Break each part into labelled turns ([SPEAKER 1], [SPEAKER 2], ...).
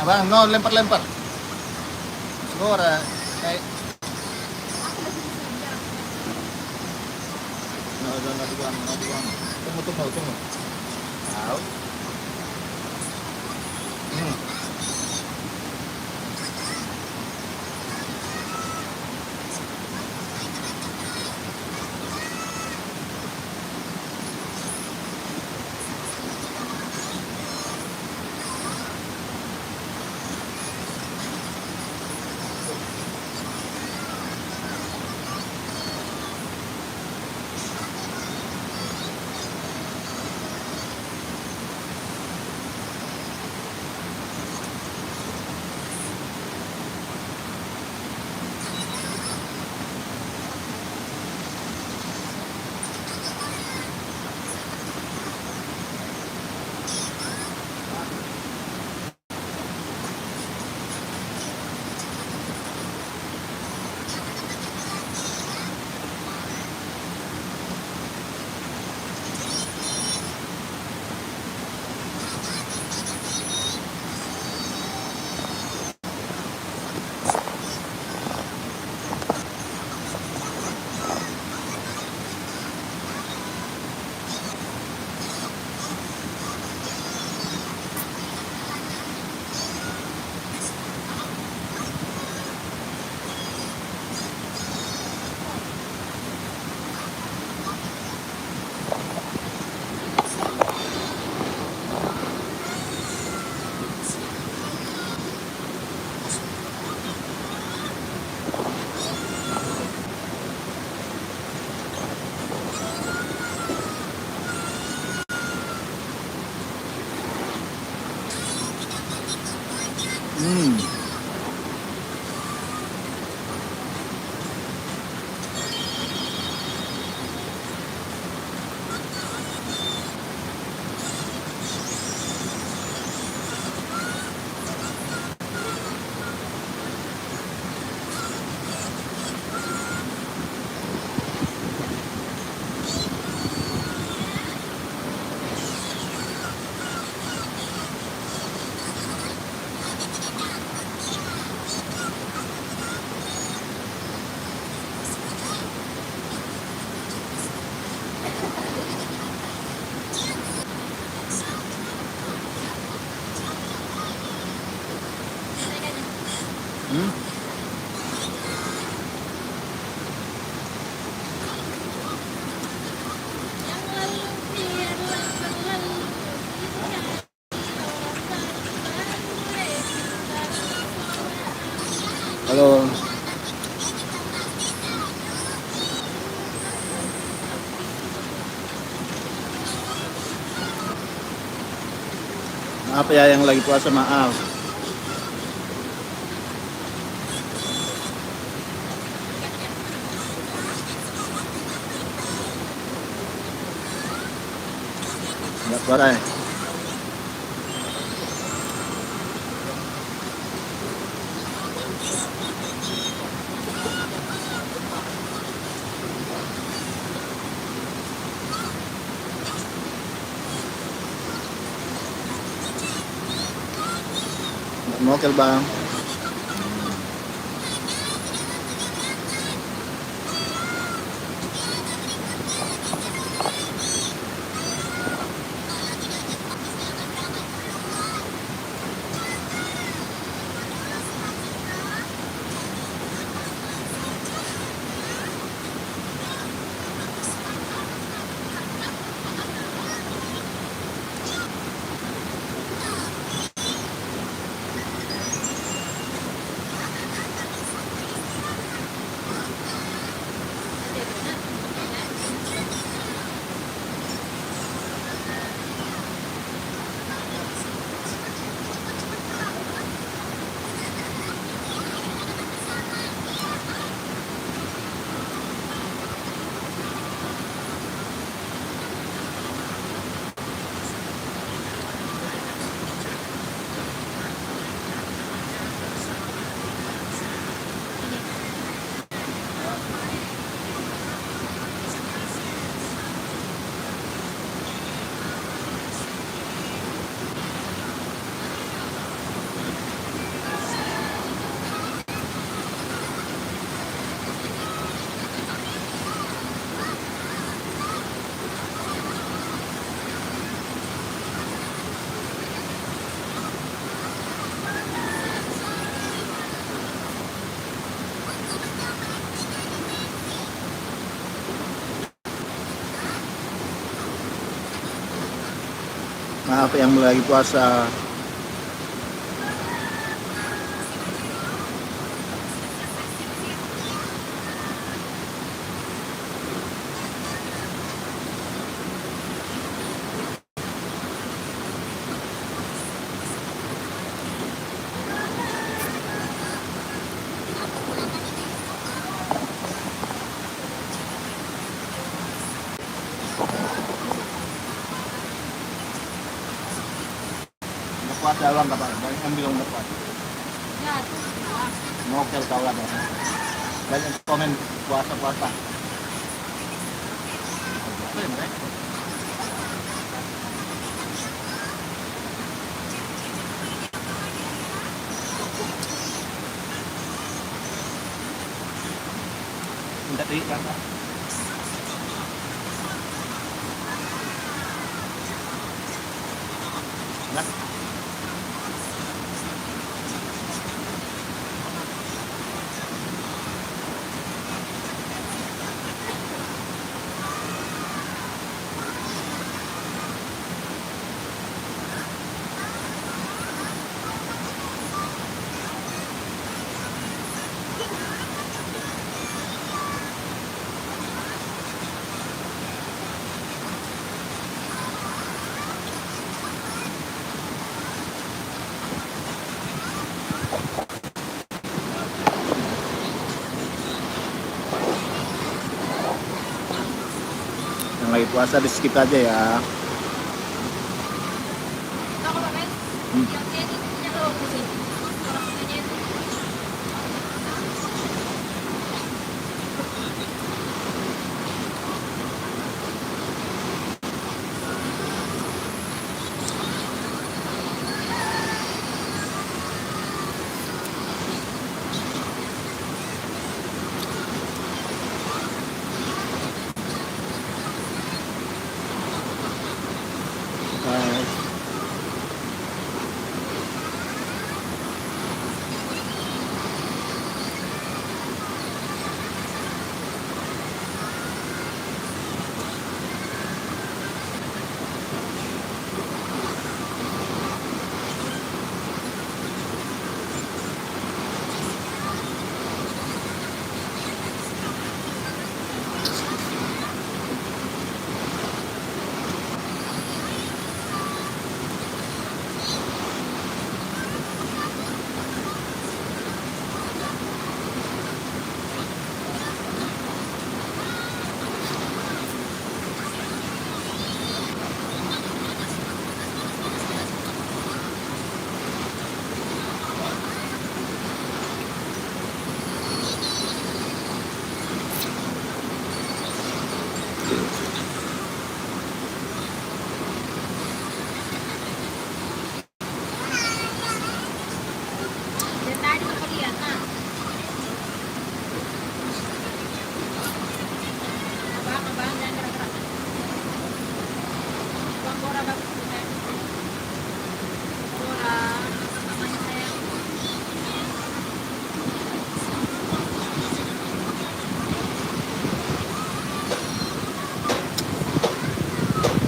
[SPEAKER 1] Abang, no, lempar-lempar. Siguro, kayak... No, buang. Tunggu. Tahu. Halo. Maaf ya yang lagi puasa, maaf. Enggak suara ya? Mokel bang. Maaf yang lagi puasa. Nggak puasa lang kapag. Banyak yang bilang nggak puasa. Nokel kau lah. Banyak komen puasa-puasa. Apa ya mereka? Minta kan? Nah, yang lagi puasa di skip aja ya. Hmm.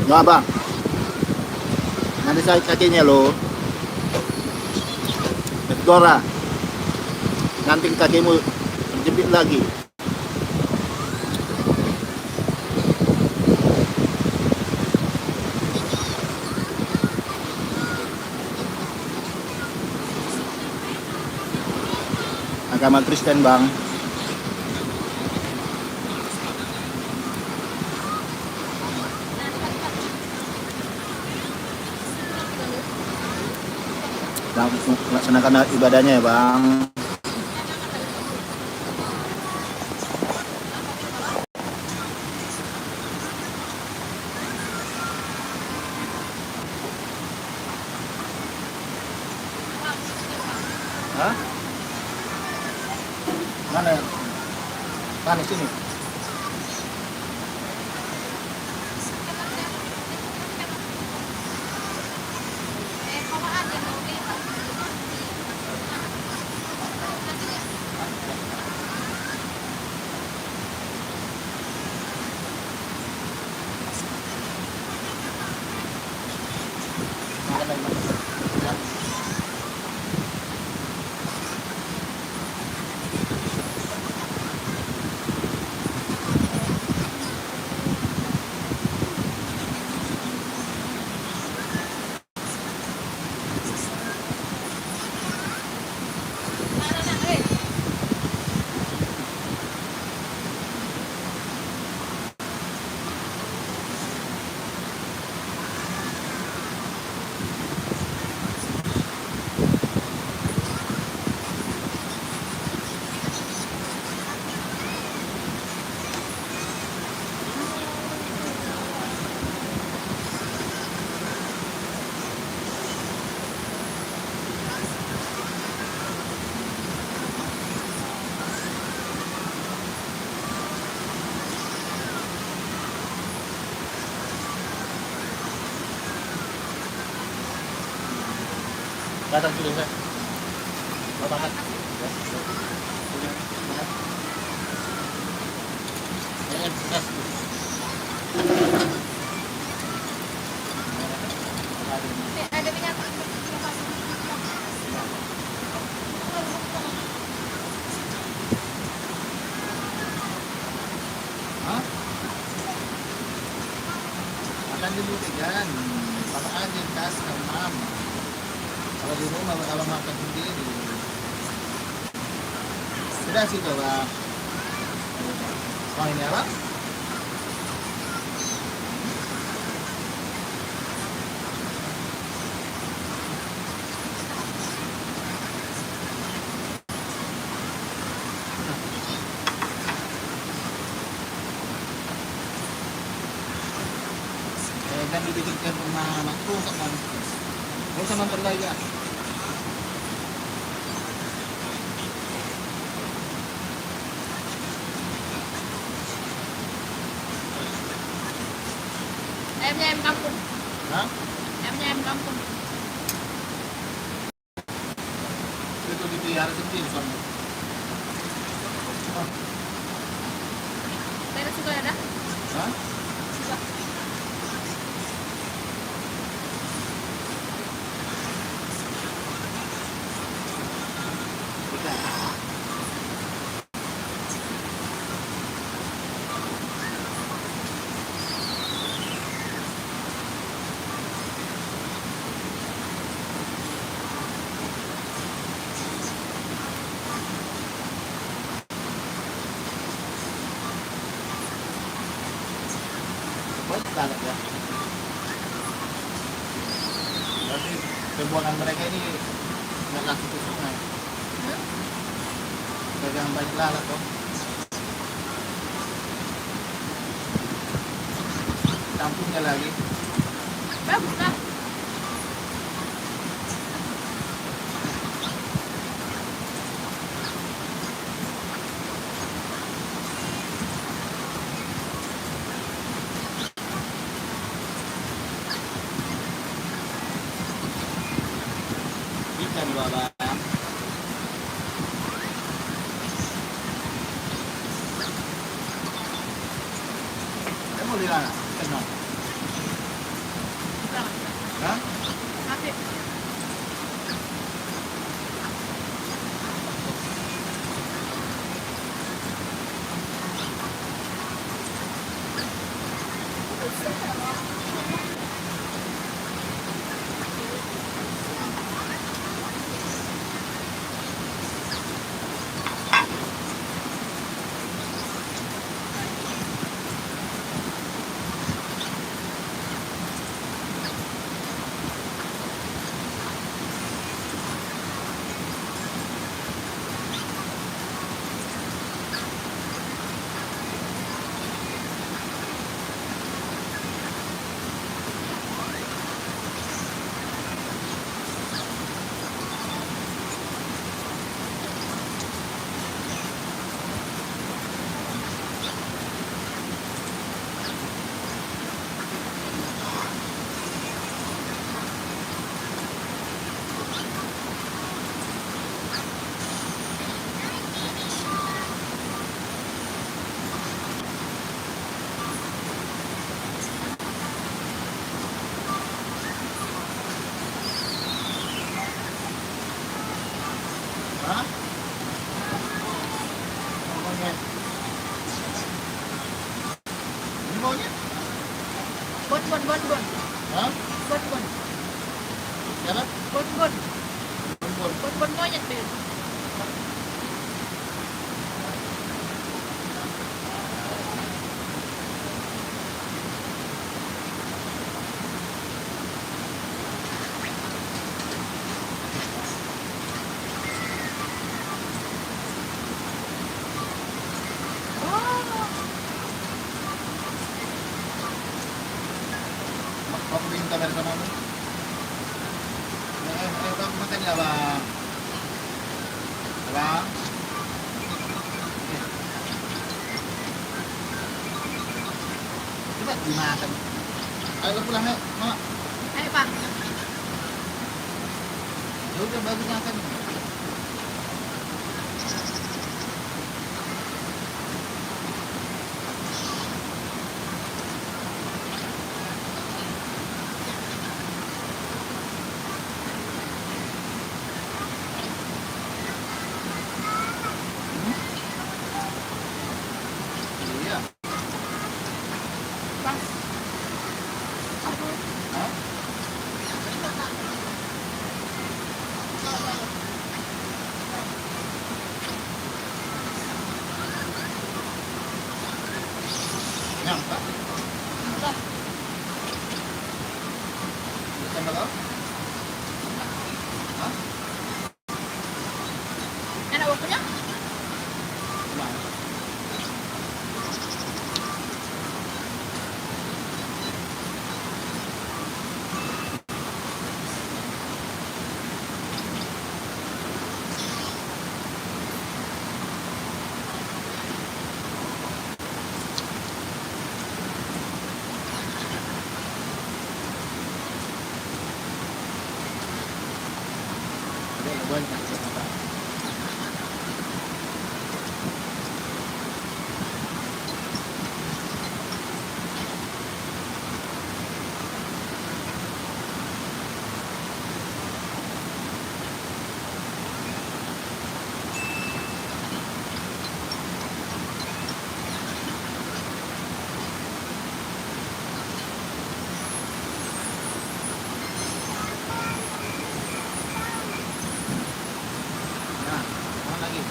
[SPEAKER 1] Nggak bang, nanti sakit kakinya lo. Dora, nanti kakimu terjepit lagi. Agama Kristen bang. Laksanakan ibadahnya ya bang. Hah? Mana? Mana sini? Datang dulu saya. Mau makan?
[SPEAKER 2] Ada minyak.
[SPEAKER 1] Hah? Makan dulu kan. Makan aja kas sama mama. Kalau di rumah kalau makan sendiri. Sudah sih coba. Oh ini apa? Kan dibikinkan rumah makruh kan. Mau sama nonton lagi ya?
[SPEAKER 2] Ayamnya ayam kampung.
[SPEAKER 1] Hah?
[SPEAKER 2] Ayamnya ayam kampung.
[SPEAKER 1] Itu dipelihara sendiri soalnya. Oh.
[SPEAKER 2] Saya suka ada.
[SPEAKER 1] Hah?
[SPEAKER 2] Suka.
[SPEAKER 1] Ikan. Banyak banget ya. Berarti pembuangan mereka ini nggak langsung ke sungai. Dagang banyak lalat toh. Campurnya lagi.
[SPEAKER 2] Bagus lah.
[SPEAKER 1] Ikan baba. Kamu di mana? Kenal.
[SPEAKER 2] Kurang.
[SPEAKER 1] Hah?
[SPEAKER 2] Masih.
[SPEAKER 1] Hah? Monyet. Ini monyet?
[SPEAKER 2] Bon.
[SPEAKER 1] Hah?
[SPEAKER 2] Bon.
[SPEAKER 1] Siapa?
[SPEAKER 2] Bon.
[SPEAKER 1] Bun.
[SPEAKER 2] Bon monyet deh.
[SPEAKER 1] Kau minta dari sama kamu? Bang, makan ya bang. Bang. Coba dimakan. Ayo pulang ya, Mama.
[SPEAKER 2] Ayo Pak.
[SPEAKER 1] Ya udah bagus nyalakan. Iya.
[SPEAKER 2] Bang.
[SPEAKER 1] Hah? Nyampe.
[SPEAKER 2] Udah.
[SPEAKER 1] Bisa nggak kau? Hah?
[SPEAKER 2] Enak waktunya?
[SPEAKER 1] Gimana? Ada yang banyak ternyata. Nah, mana lagi?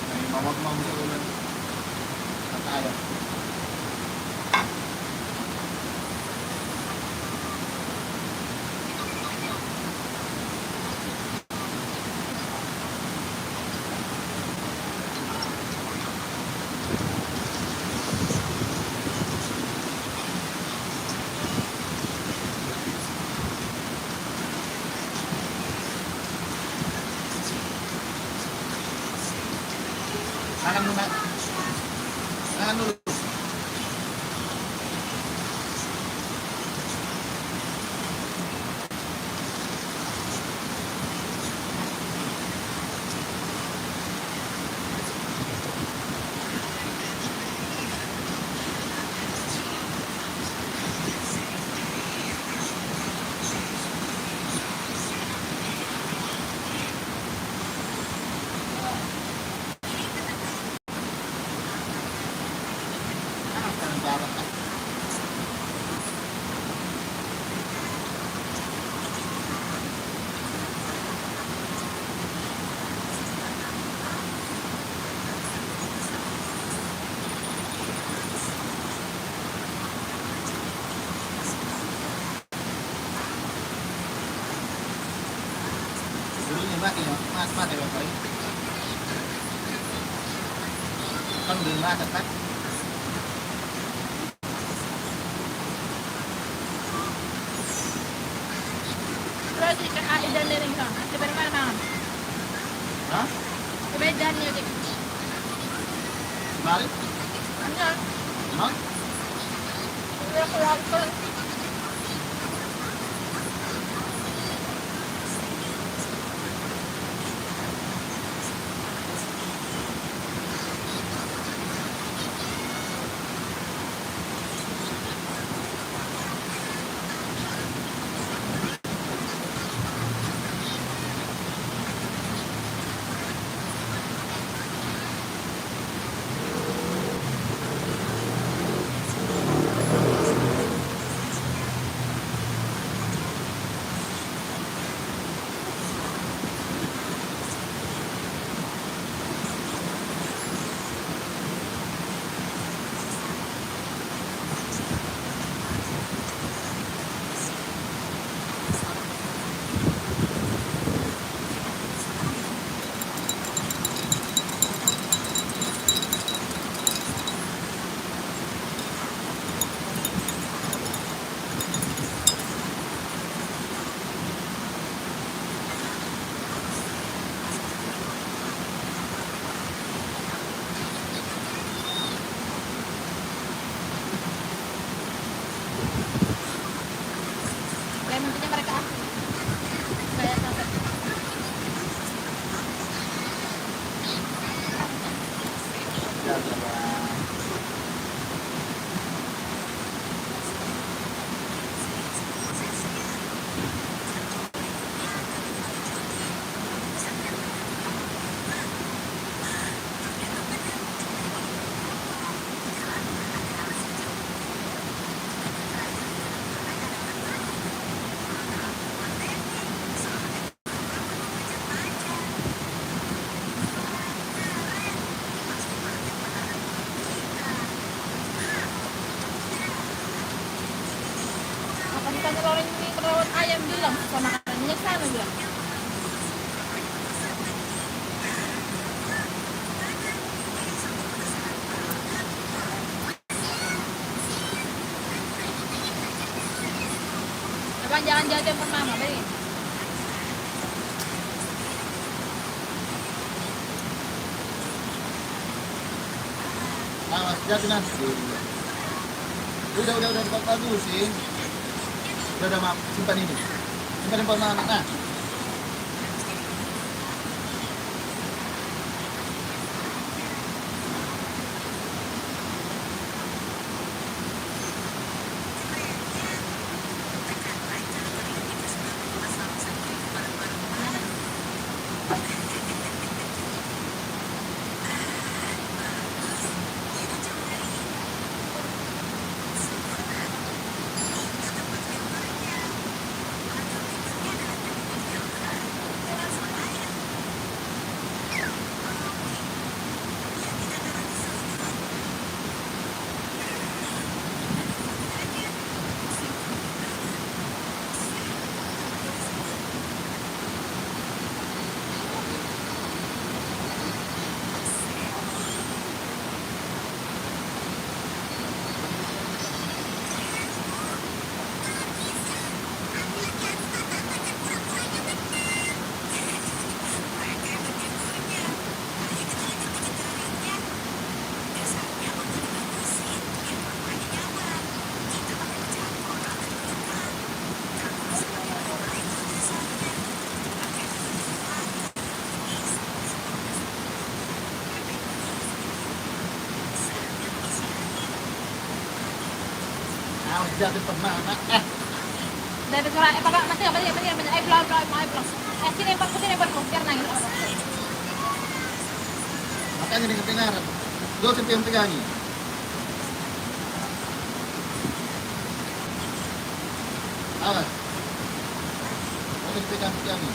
[SPEAKER 1] Nah, ini mama mau ulan. Kata ayah. Makan dulu, Mak. Makan dulu. Ah, sekarang jalan, Pak. Dulu nih, Mbak, ya. Mas, Mas, ya, Pak. Kan udah masak, Pak.
[SPEAKER 2] Terus ikan ikan dari bang. Nanti dari mana bang?
[SPEAKER 1] Hah?
[SPEAKER 2] Kebedan nih dik.
[SPEAKER 1] Kemarin?
[SPEAKER 2] Anjir.
[SPEAKER 1] Emang?
[SPEAKER 2] Udah keluar ke. jangan jauh telepon mama, beri.
[SPEAKER 1] Mas, jatuh nanti. Udah, bagus sih. Udah, maaf, simpan ini. Simpan handphone mama, nah. Jatuh pemana?
[SPEAKER 2] Dari suara pakai mati apa sih? Ayo pulang. Sini aku biar nangis.
[SPEAKER 1] Makanya dengan kebenaran. Dua sampai yang pegangi. Awas. Boleh pegang-pegangi.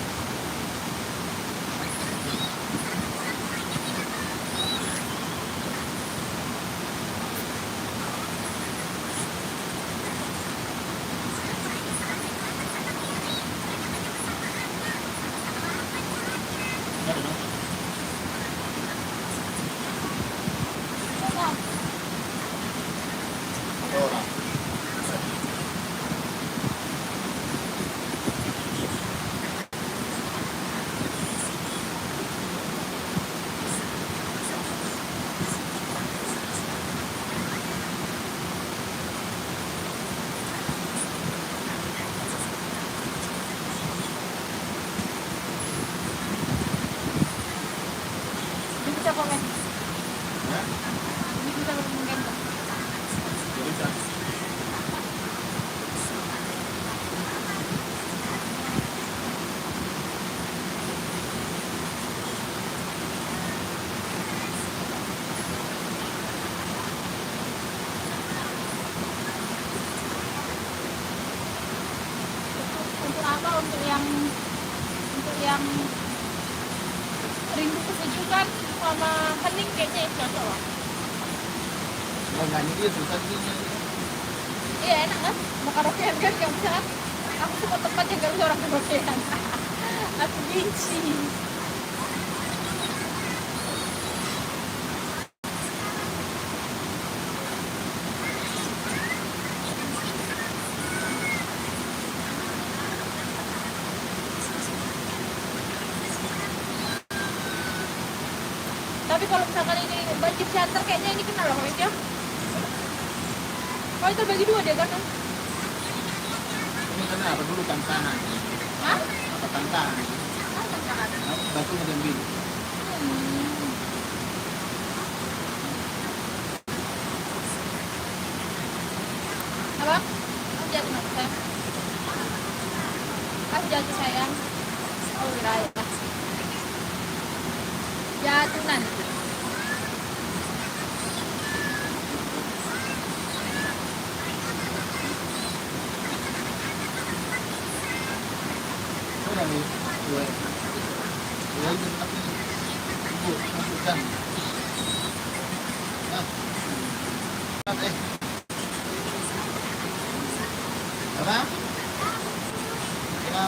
[SPEAKER 2] Bisa komen.
[SPEAKER 1] Hah?
[SPEAKER 2] Bisa mungkin.
[SPEAKER 1] Bisa.
[SPEAKER 2] Untuk apa? Untuk yang rindu kesejukan sama hening kayaknya itu cocok lah.
[SPEAKER 1] Mau nyanyi dia susah sih.
[SPEAKER 2] Iya enak kan? Mau karaokean kan nggak bisa kan? Aku suka tempat yang nggak bisa orang karaokean. Aku benci. Tapi kalau misalkan ini banjir shelter kayaknya ini kenal loh ya. Kalau itu bagi dua deh kan?
[SPEAKER 1] Ini kenapa dulu tantangan?
[SPEAKER 2] Hah?
[SPEAKER 1] Apa tantangan?
[SPEAKER 2] Ah, tantangan.
[SPEAKER 1] Batunya diambil.
[SPEAKER 2] Apa? Kamu jatuh kenapa sayang? Kamu jatuh sayang? Oh Wiraya. Jatuh nanti.
[SPEAKER 1] Udah nih, gue. Gue itu tapi ibu masukkan. Ah, apa? Ya.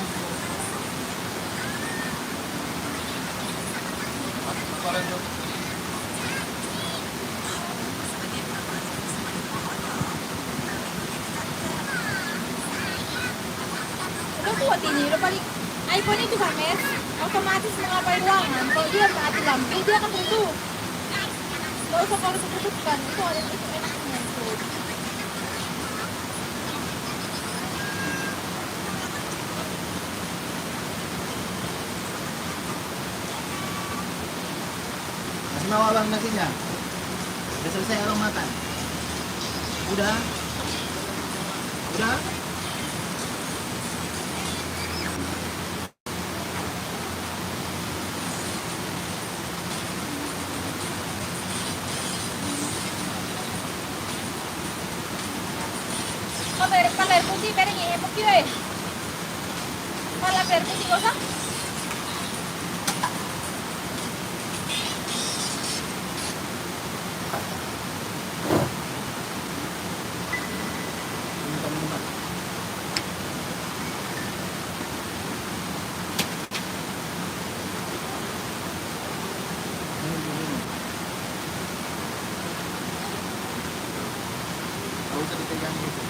[SPEAKER 1] Koran tuh.
[SPEAKER 2] kuat ini, udah paling iPhone itu kan Mes, otomatis mengapai ruangan. Kalau dia mati lampu, dia akan tutup. Gak usah kalau tutupkan, itu ada itu enaknya itu.
[SPEAKER 1] Masih mau abang nasinya? Udah selesai abang makan? Udah? Udah?
[SPEAKER 2] Kalau air putih, bareng ya, putih eh. Kalau air putih gak usah.
[SPEAKER 1] Minta minuman. Minum. Gak usah dipegang gitu.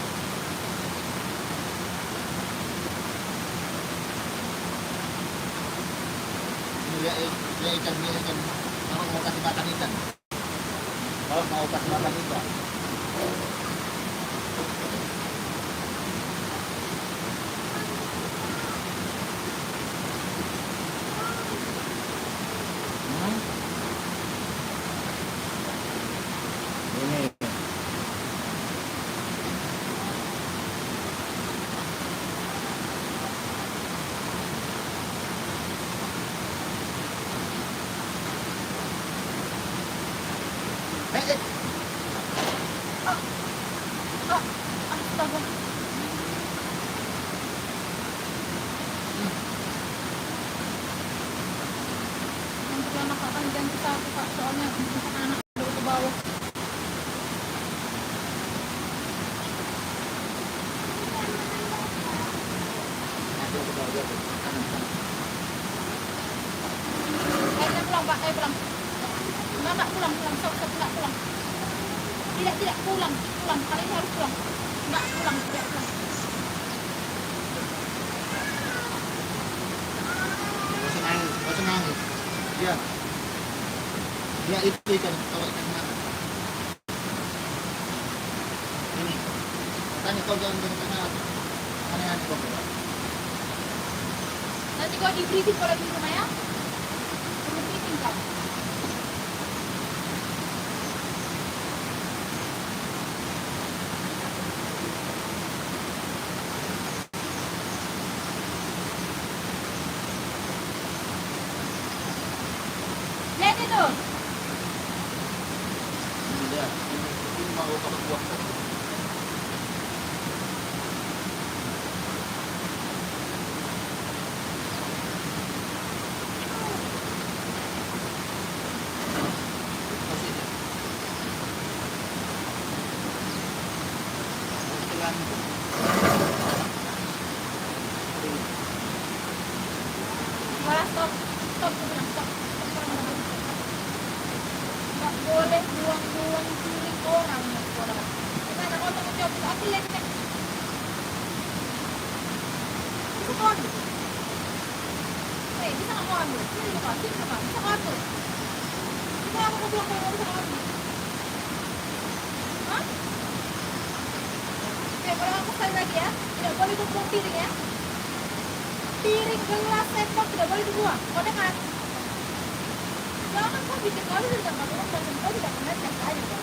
[SPEAKER 1] Dia ikan. Kalau mau kasih makan ikan. Kalau mau kasih makan ikan. Hmm? Ini. Eh.
[SPEAKER 2] Astaga. Untuk anak akan ganti satu Kak, soalnya anak udah ke bawah.
[SPEAKER 1] Nanti aku bawa dia ke kanan.
[SPEAKER 2] Ayo pulang Pak, ayo pulang. Enggak pulang, sok enggak pulang. Tidak pulang. Kali ini harus pulang. Enggak pulang, tidak pulang.
[SPEAKER 1] Gak usah nangis. Dia itu ikan, kalau ikan makan. Ini. Tanya kau jangan dengar aneh-aneh kau.
[SPEAKER 2] Nanti kau di briefing kalau di rumah ya. Di briefing Kak. Lihat itu.
[SPEAKER 1] Ini dia. Ini mau kalau buah. Kasih dia. Kasih telan itu.
[SPEAKER 2] Malah stop, aku bilang stop. Nggak boleh buang-buang piring orang. Karena kalau tanggung jawab itu aku lihat kan. Bisa kau ambil. Bisa nggak mau ambil? Bisa kau ambil. Bisa aku bilang kalau bisa kau ambil. Hah? Oke, kalau aku sekali lagi ya, tidak boleh buang piring ya. Piring, gelas, sendok tidak boleh dibuang. Kau dengar? Jangan kau bikin kau dari tempat umum dan kau tidak pernah cek aja.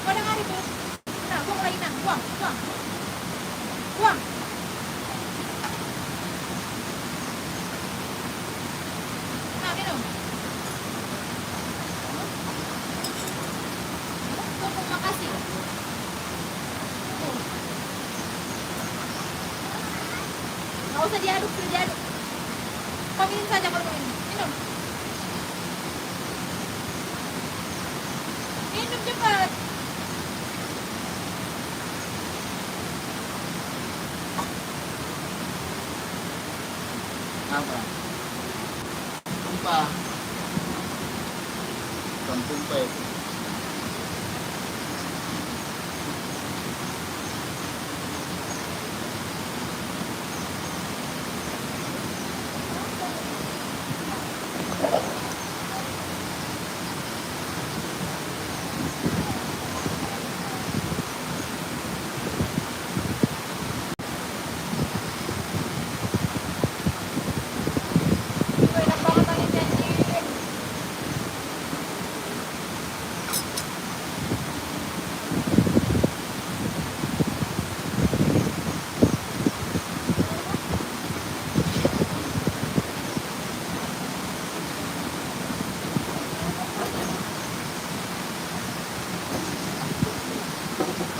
[SPEAKER 2] Kau dengar itu? Nah, buang lagi nah, buang. Nah, minum. Terima kasih. Nggak usah diaduk, sudah diaduk. Kau minum saja kalau mau minum. Minum cepat.
[SPEAKER 1] Apa? Tumpah. Bukan tumpah itu.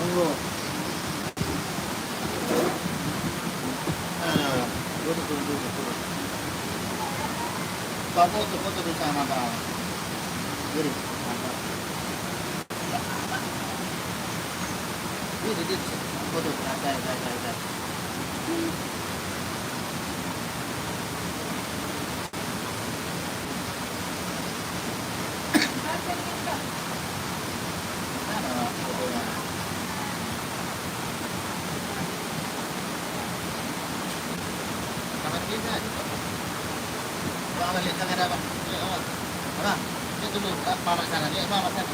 [SPEAKER 1] Tunggu. Duduk. Foto dulu sama Bang. Diri. Ini foto. Ada. Mana fotonya? Kamera kita. Bang, lihat kamera Bang. Bang, lihat dulu Mama sana. Lihat Mama sana.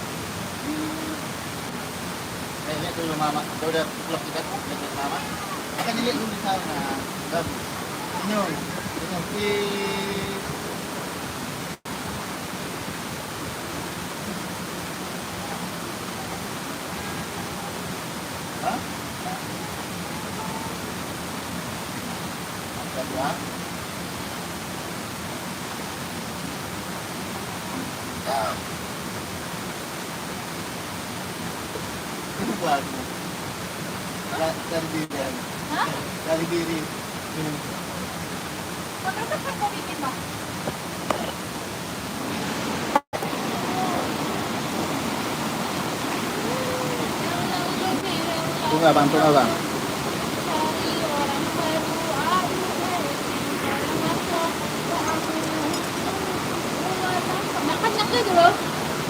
[SPEAKER 1] Lihat dulu Mama. Udah vlog kita. Lihat Mama. Akan dilihat dulu di sana. Bagus. Senyum. Hah? Angkat ya. Itu lagu. Dari diri.
[SPEAKER 2] Hah?
[SPEAKER 1] Dari diri.
[SPEAKER 2] Foto kan mau bikin Bang?
[SPEAKER 1] Tunggu Bang.